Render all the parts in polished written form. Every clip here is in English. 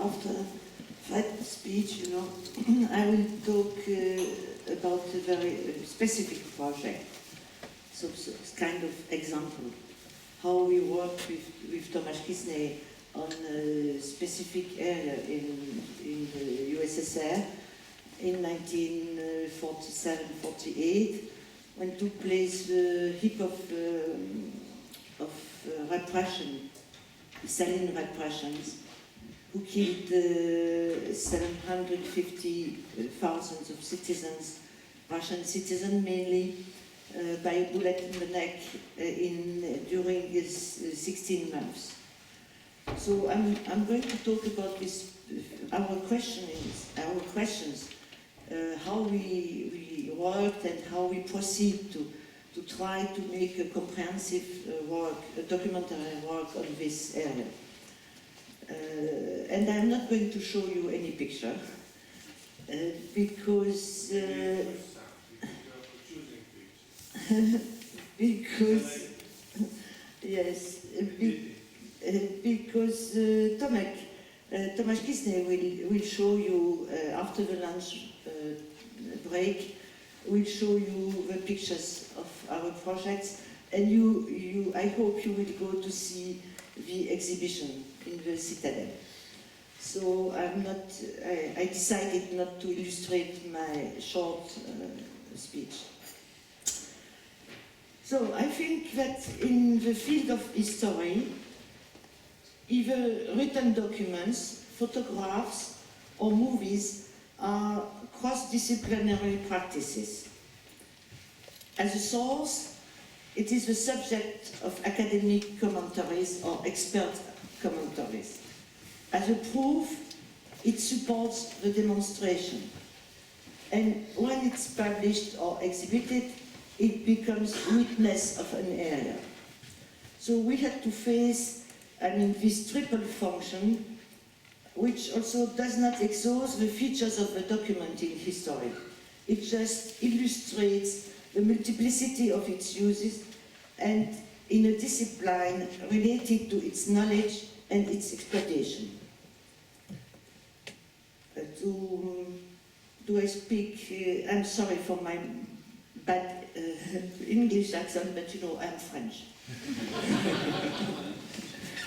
after that speech, you know, I will talk about a very specific project. So it's kind of example how we worked with Tomasz Kisnej on a specific area in the USSR in 1947-48, when took place the heap of repression, Stalin repressions, who killed 750,000 of citizens, Russian citizens mainly, by a bullet in the neck during his 16 months. So I'm going to talk about this. Our questions, how we worked and how we proceed to try to make a comprehensive documentary work on this area. And I'm not going to show you any picture because because Tomasz Kisnej will show you after the lunch break. Will show you the pictures of our projects, and I hope you will go to see the exhibition in the Citadel. So I decided not to illustrate my short speech. So I think that in the field of history, either written documents, photographs, or movies are cross-disciplinary practices. As a source, it is the subject of academic commentaries or expert commentaries. As a proof, it supports the demonstration. And when it's published or exhibited, it becomes witness of an area. So we had to face, this triple function, which also does not exhaust the features of the document in history. It just illustrates the multiplicity of its uses and in a discipline related to its knowledge and its exploitation. Do I speak, I'm sorry for my bad English accent, but you know, I'm French.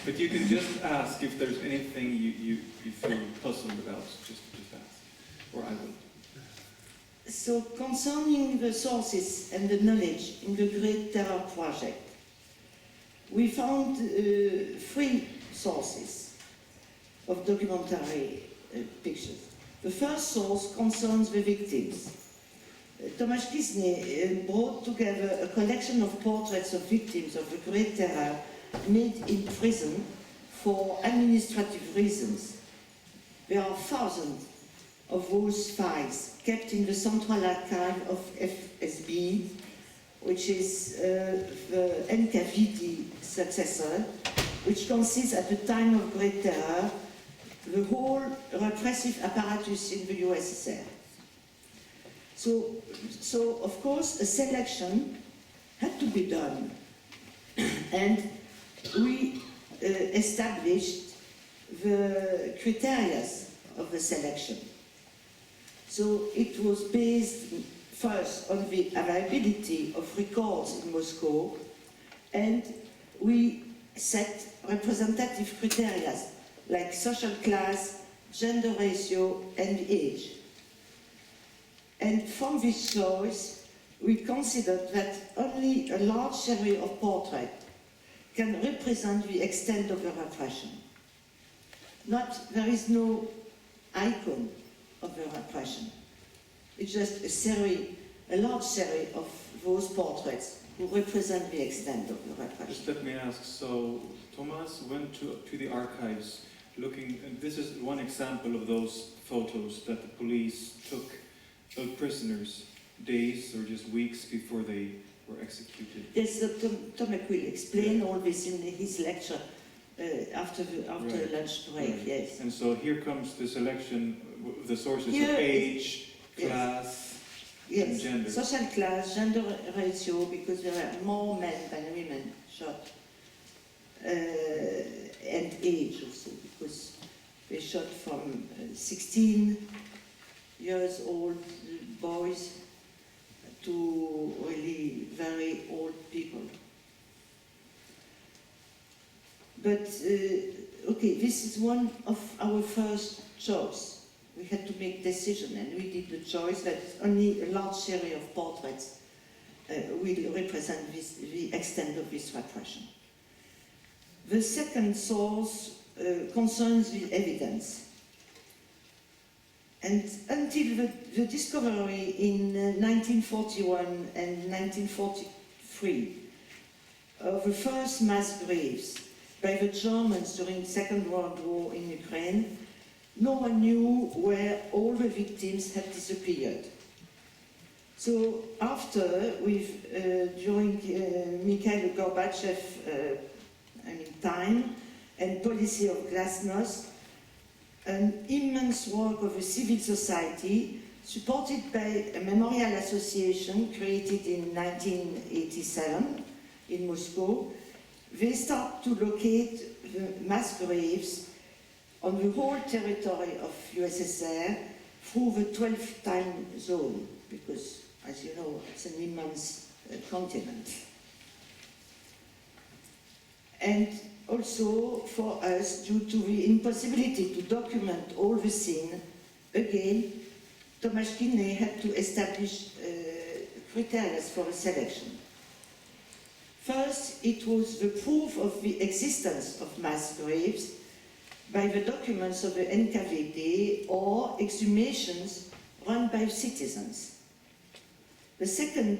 But you can just ask if there's anything you feel puzzled about, just ask, or I will. So concerning the sources and the knowledge in the Great Terror project, we found 3 sources of documentary pictures. The first source concerns the victims. Tomasz Kisnej brought together a collection of portraits of victims of the Great Terror made in prison for administrative reasons. There are thousands of those files kept in the Central Archive of FSB, which is the NKVD successor, which consists at the time of Great Terror the whole repressive apparatus in the USSR. So of course, a selection had to be done, and we established the criteria of the selection. So it was based first on the availability of records in Moscow, and we set representative criteria like social class, gender ratio, and age. And from this choice, we considered that only a large series of portraits can represent the extent of the repression. There is no icon of the repression. It's just a large series of those portraits who represent the extent of the repression. Just let me ask, so Thomas went to the archives looking, and this is one example of those photos that the police took of prisoners days or just weeks before they were executed. Yes, Tomek will explain all this in his lecture after the lunch break, yes. And so here comes the selection, the sources of age, class, and gender. Social class, gender ratio, because there are more men than women shot, and age also, because They shot from 16 years old boys to really very old people. But, okay, this is one of our first choice. We had to make decision, and we did the choice that only a large series of portraits will represent the extent of this repression. The second source concerns the evidence. And until the discovery in 1941 and 1943 of the first mass graves by the Germans during the Second World War in Ukraine, no one knew where all the victims had disappeared. So after, during Mikhail Gorbachev time and policy of glasnost, an immense work of a civil society supported by a memorial association created in 1987 in Moscow, they start to locate the mass graves on the whole territory of USSR through the 12th time zone, because, as you know, it's an immense continent. And also for us, due to the impossibility to document all the scene, again, Tomasz Kinney had to establish criteria for a selection. First, it was the proof of the existence of mass graves by the documents of the NKVD or exhumations run by citizens. The second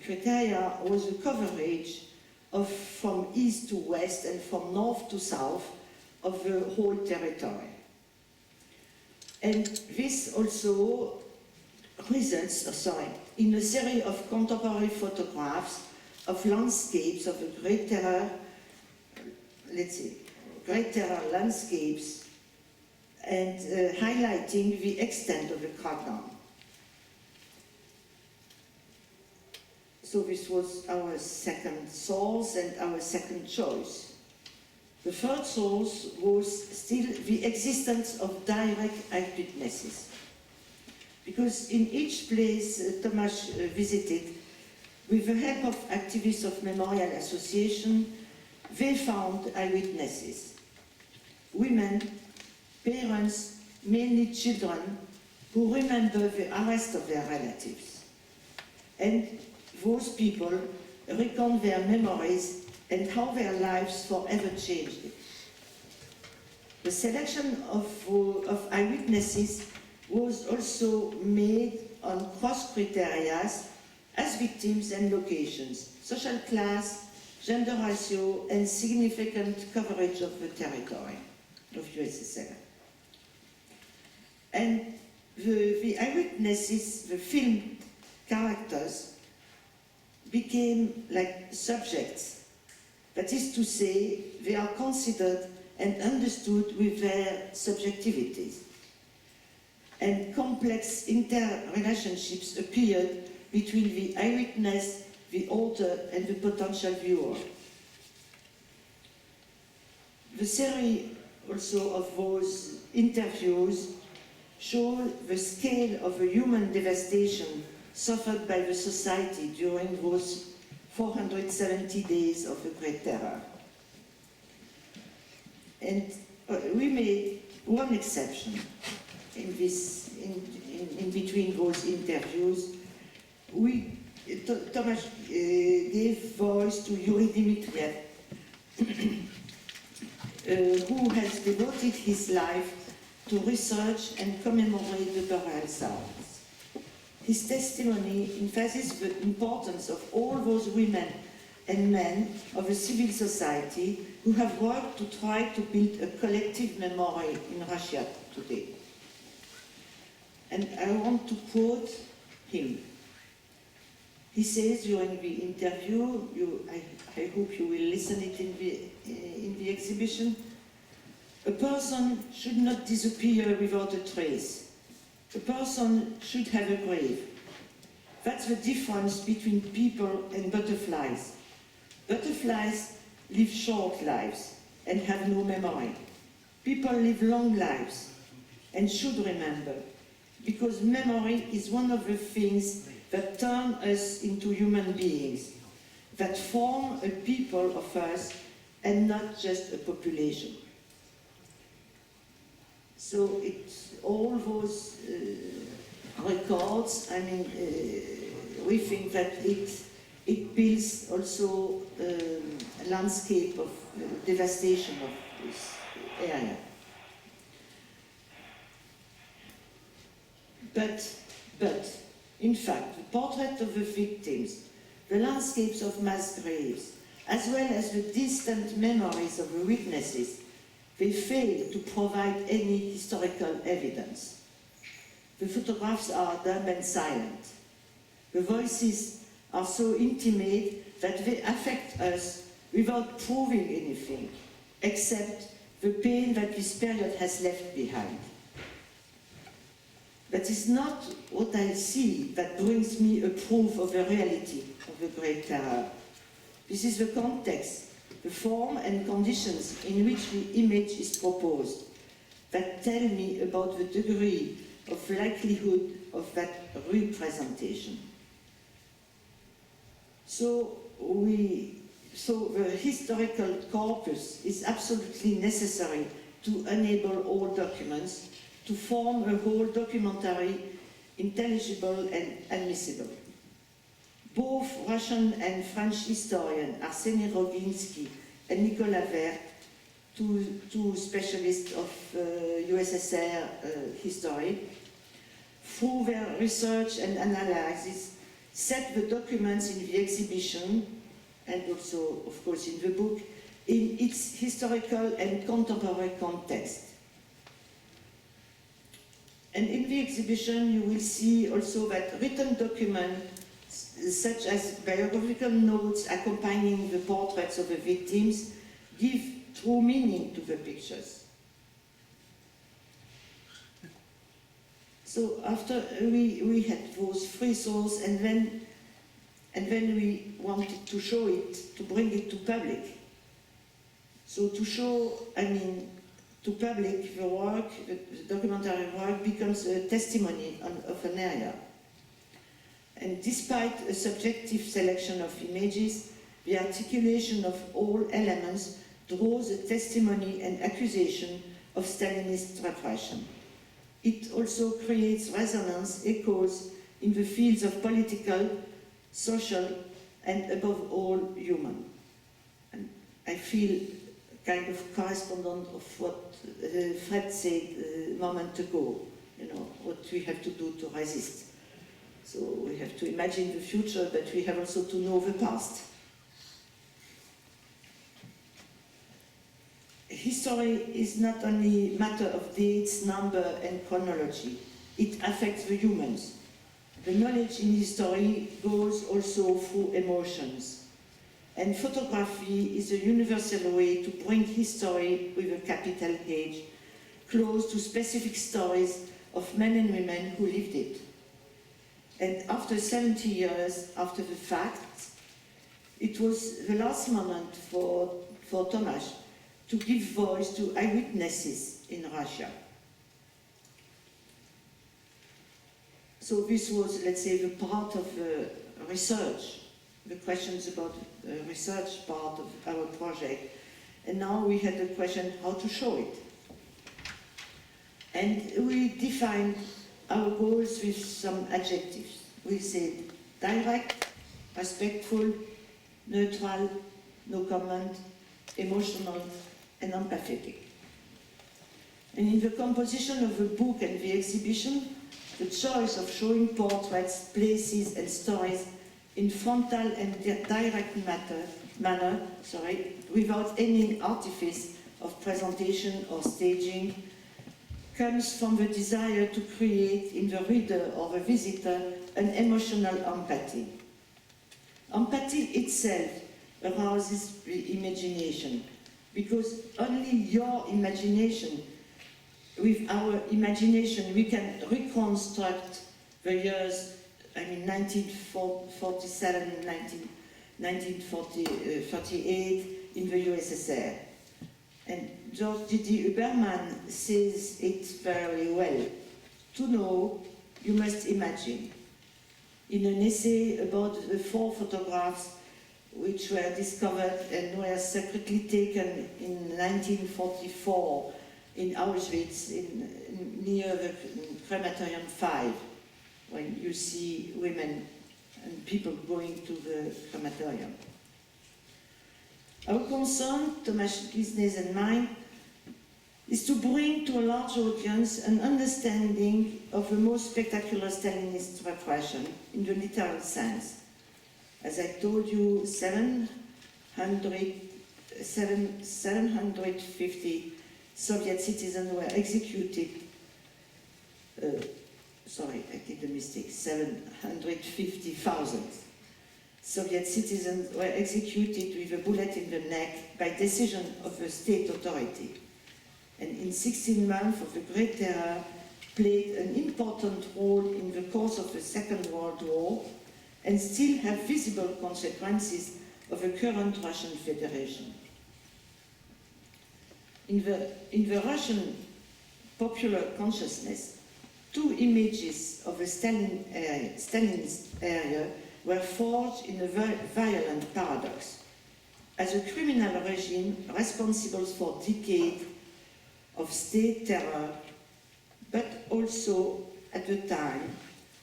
criteria was the coverage from east to west and from north to south of the whole territory. And this also results, in a series of contemporary photographs of landscapes of the Great Terror, Great Terror landscapes, and highlighting the extent of the crackdown. So this was our second source and our second choice. The third source was still the existence of direct eyewitnesses. Because in each place Tomasz visited, with the help of activists of Memorial Association, they found eyewitnesses. Women, parents, mainly children, who remember the arrest of their relatives. And those people recount their memories and how their lives forever changed. The selection of eyewitnesses was also made on cross criteria as victims and locations, social class, gender ratio, and significant coverage of the territory of USSR. And the eyewitnesses, the filmed characters, became like subjects. That is to say, they are considered and understood with their subjectivities. And complex interrelationships appeared between the eyewitness, the author, and the potential viewer. The series also of those interviews show the scale of the human devastation suffered by the society during those 470 days of the Great Terror. And we made one exception in between those interviews. Tomasz gave voice to Yuri Dmitriev, who has devoted his life to research and commemorate the burial sites. His testimony emphasizes the importance of all those women and men of a civil society who have worked to try to build a collective memory in Russia today. And I want to quote him. He says during the interview, I hope you will listen it in the exhibition, a person should not disappear without a trace. A person should have a grave. That's the difference between people and butterflies. Butterflies live short lives and have no memory. People live long lives and should remember, because memory is one of the things that turn us into human beings, that form a people of us and not just a population. So it's all those records, I mean, we think that it builds also a landscape of devastation of this area. But, in fact, the portrait of the victims, the landscapes of mass graves, as well as the distant memories of the witnesses, they fail to provide any historical evidence. The photographs are dumb and silent. The voices are so intimate that they affect us without proving anything, except the pain that this period has left behind. That is not what I see that brings me a proof of the reality of the Great Terror. This is the context, the form and conditions in which the image is proposed that tell me about the degree of likelihood of that representation. So the historical corpus is absolutely necessary to enable all documents to form a whole documentary intelligible and admissible. Both Russian and French historians, Arseny Roginsky and Nicolas Vert, two specialists of USSR history, through their research and analysis, set the documents in the exhibition, and also, of course, in the book, in its historical and contemporary context. And in the exhibition, you will see also that written documents, such as biographical notes accompanying the portraits of the victims, give true meaning to the pictures. So after we had those three sources, and then we wanted to show it, to bring it to public. So to show, I mean, to public, the work, the documentary work becomes a testimony of an area. And despite a subjective selection of images, the articulation of all elements draws a testimony and accusation of Stalinist repression. It also creates resonance, echoes in the fields of political, social, and above all, human. And I feel kind of correspondent of what Fred said a moment ago, you know, what we have to do to resist. So we have to imagine the future, but we have also to know the past. History is not only a matter of dates, number, and chronology. It affects the humans. The knowledge in history goes also through emotions. And photography is a universal way to bring history with a capital H close to specific stories of men and women who lived it. And after 70 years after the fact, it was the last moment for Tomasz to give voice to eyewitnesses in Russia. So this was, let's say, the part of research, the questions about the research part of our project. And now we had the question how to show it. And we defined our goals with some adjectives. We said direct, respectful, neutral, no comment, emotional, and empathetic. And in the composition of the book and the exhibition, the choice of showing portraits, places, and stories in frontal and direct manner, without any artifice of presentation or staging, comes from the desire to create in the reader or the visitor an emotional empathy. Empathy itself arouses the imagination, because only your imagination, with our imagination, we can reconstruct the years, 1947, 1938 in the USSR. And George D.D. Uberman says it very well. To know, you must imagine. In an essay about the 4 photographs which were discovered and were secretly taken in 1944 in Auschwitz, near the crematorium 5, when you see women and people going to the crematorium. Our concern, Tomasz Gisney's and mine, is to bring to a large audience an understanding of the most spectacular Stalinist repression in the literal sense. As I told you, 750 Soviet citizens were executed. Sorry, I did a mistake. 750,000 Soviet citizens were executed with a bullet in the neck by decision of the state authority. And in 16 months of the Great Terror played an important role in the course of the Second World War and still have visible consequences of the current Russian Federation. In the Russian popular consciousness, 2 images of the Stalinist area were forged in a violent paradox. As a criminal regime responsible for decades of state terror, but also at the time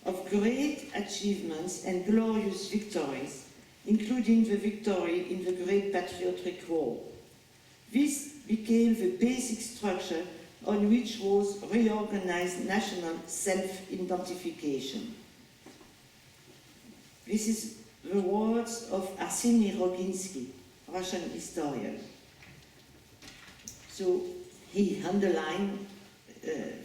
of great achievements and glorious victories, including the victory in the Great Patriotic War. This became the basic structure on which was reorganized national self-identification. This is the words of Arseny Roginsky, Russian historian. So he underlined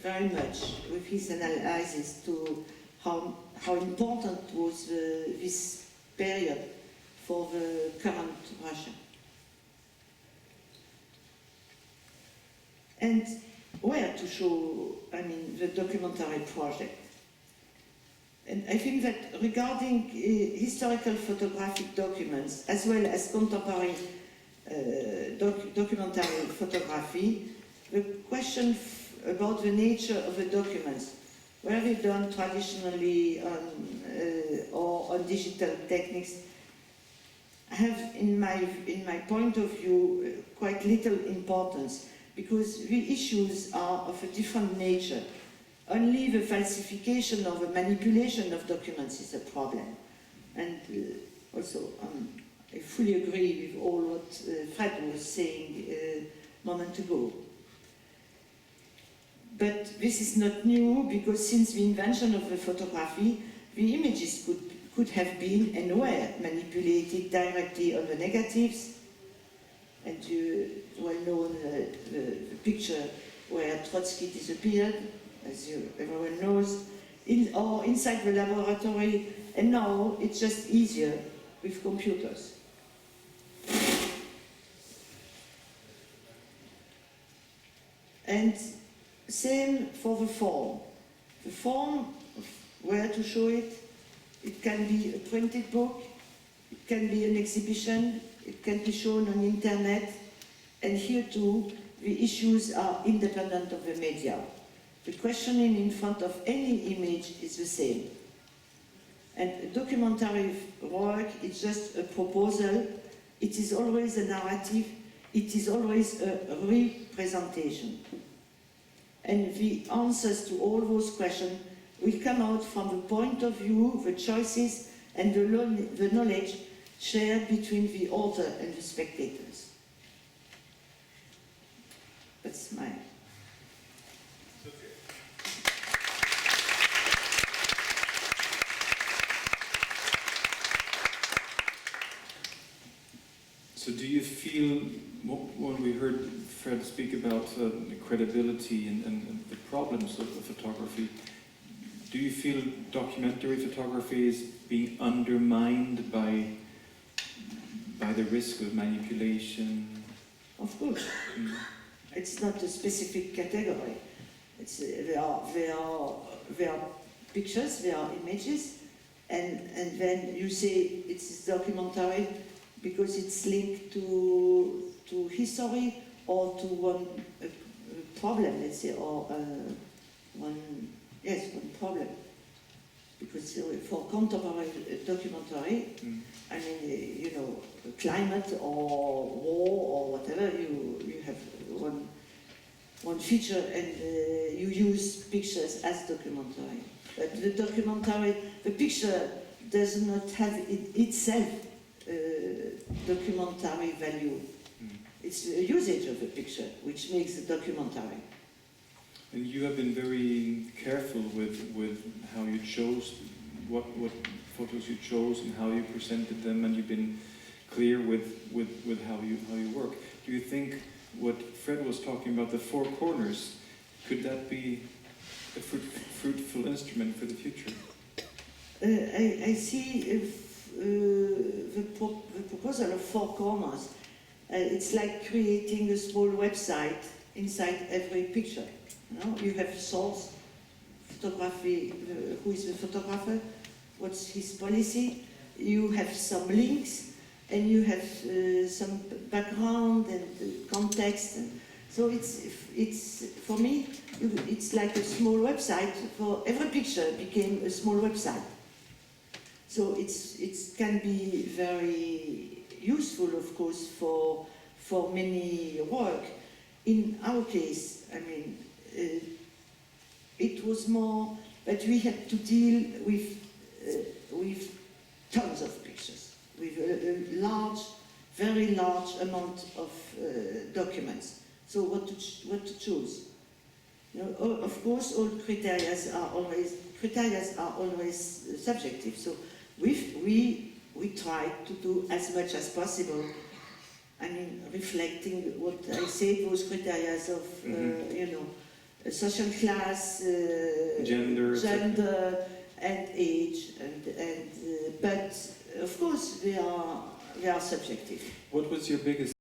very much with his analysis to how important was this period for the current Russia. And where to show, the documentary project. And I think that regarding historical photographic documents, as well as contemporary documentary photography, the question about the nature of the documents, were they done traditionally or on digital techniques, have, in my point of view, quite little importance, because the issues are of a different nature. Only the falsification or the manipulation of documents is a problem. And also, I fully agree with all what Fred was saying a moment ago. But this is not new, because since the invention of the photography, the images could have been and were manipulated directly on the negatives. And you well know the picture where Trotsky disappeared, as everyone knows, or inside the laboratory, and now it's just easier with computers. And same for the form. The form, where to show it, it can be a printed book, it can be an exhibition, it can be shown on internet, and here too, the issues are independent of the media. The questioning in front of any image is the same. And documentary work is just a proposal, it is always a narrative, it is always a representation. And the answers to all those questions will come out from the point of view, the choices, and the knowledge shared between the author and the spectators. That's my... So do you feel, when we heard Fred speak about the credibility and the problems of photography, do you feel documentary photography is being undermined by the risk of manipulation? Of course. It's not a specific category. There are pictures, there are images, and then you say it's documentary because it's linked to history or to one problem, let's say, or one problem. Because for contemporary documentary, I mean, you know, climate or war or whatever, you have one feature and you use pictures as documentary. But the documentary, the picture does not have itself documentary value. It's the usage of the picture which makes the documentary. And you have been very careful with how you chose, what photos you chose and how you presented them, and you've been clear with how you work. Do you think what Fred was talking about, the four corners, could that be a fruitful instrument for the future? I see the proposal of four corners. It's like creating a small website inside every picture. You know, you have source, photography, who is the photographer, what's his policy, you have some links, and you have some background and context. And so it's for me, it's like a small website. For every picture became a small website. So it can be very useful, of course, for many work. In our case, I mean, it was more that we had to deal with tons of pictures, with a very large amount of documents. So what to choose? You know, of course, all criteria are always subjective. So we try to do as much as possible. I mean, reflecting what I say, those criteria of you know, social class, gender, and age, but of course they are subjective. What was your biggest